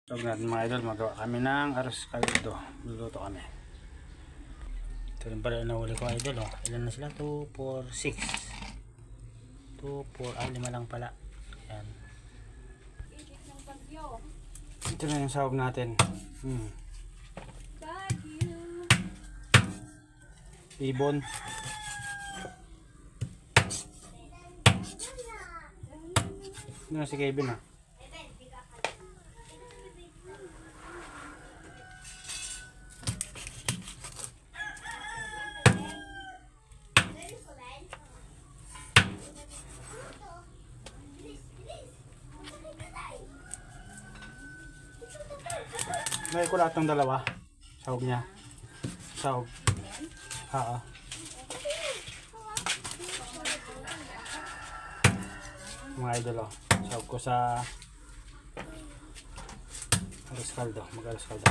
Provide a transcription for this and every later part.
Huwag natin mga idol, magawa kami ng arroz caldo. Luluto kami. Ito rin pala nahuli ko idol. Oh. Ilan na sila? 2, 4, 6. 2, 4, 5 lang pala. Ayan. Ito na yung sahog natin. Ibon. Ito na si Kevin ha. May ko lahat ng dalawa. Sahog niya. Sahog. Oo. Mga idol oh. Sahog ko sa arroz caldo. Mag-arroz caldo.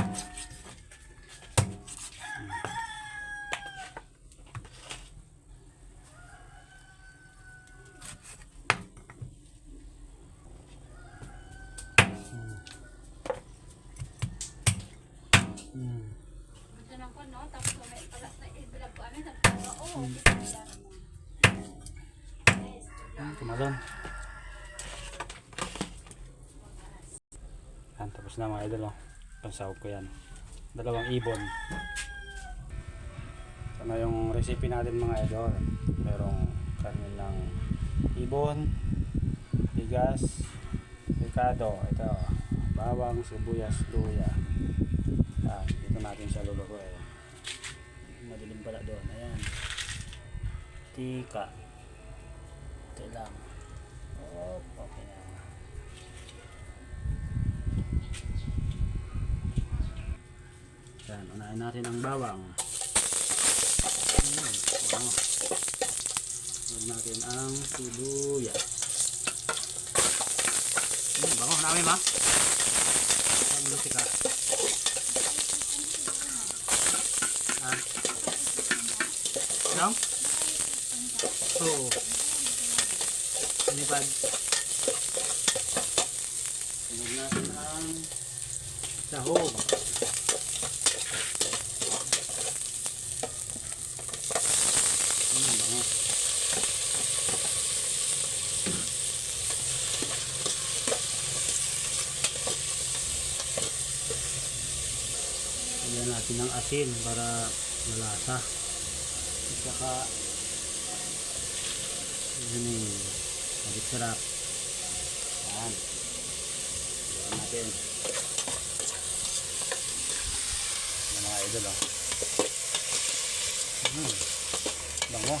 Tumalon. Yan, tapos na mga idol oh. Pansahog ko yan. 2 ibon. Ito na yung recipe natin mga idol. Merong karne ng ibon, bigas, ricado, ito, bawang, sibuyas, luya. Yan, dito natin siya lulutuin. Madilim pala doon. Ayan. Tika. Ito lang. Oh, okay na. Yan, unahin natin ang bawang. Unahin natin ang sibuyas. Bango namin ma. Ang lusika. Ano? Oo. Sinipad. Sunod natin ang sahog. Bango. Lagyan natin ng asin para malasa. At saka yun eh, maging sarap. Yan. Lagyan natin. Yan mga idol oh. Bango.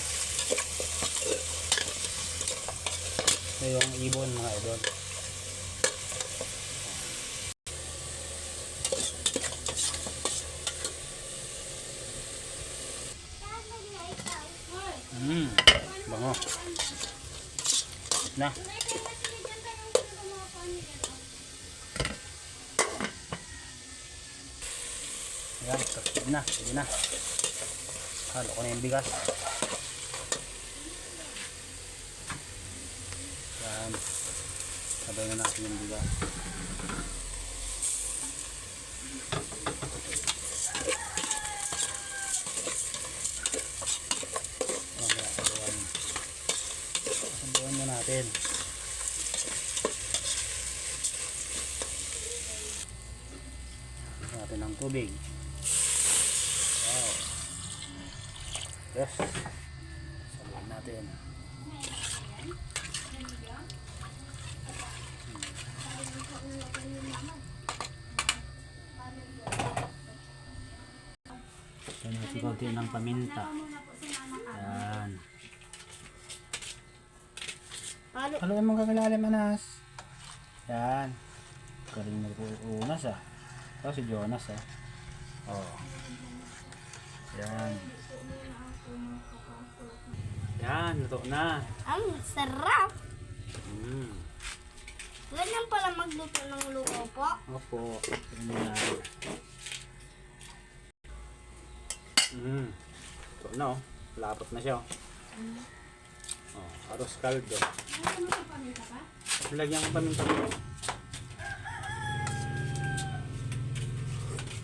Ito yung ibon mga idol. Bango. Na. Ayan, sige na, sige na. Halo ko na yung bigas. Ayan. Sabay na natin yung bigas. Sabuan na natin. Natin ang tubig. Wow. Yes. Sabuan natin. Ito natin konti ng paminta. Yan. Haluin mong kakalalim anas. Yan. Galing nag-uunas ah. Ito si Jonas ah. Oh. Yan. Yan, luto na. Ang sarap. Ganyan pala magluto ng luto po. Opo. Yan. Ito na oh. Lapot na siya oh. Oh, arroz caldo. Lagyan ko paminta mo.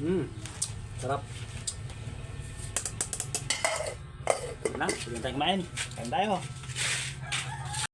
Sarap. Na, sige tayo kumain. Kain tayo.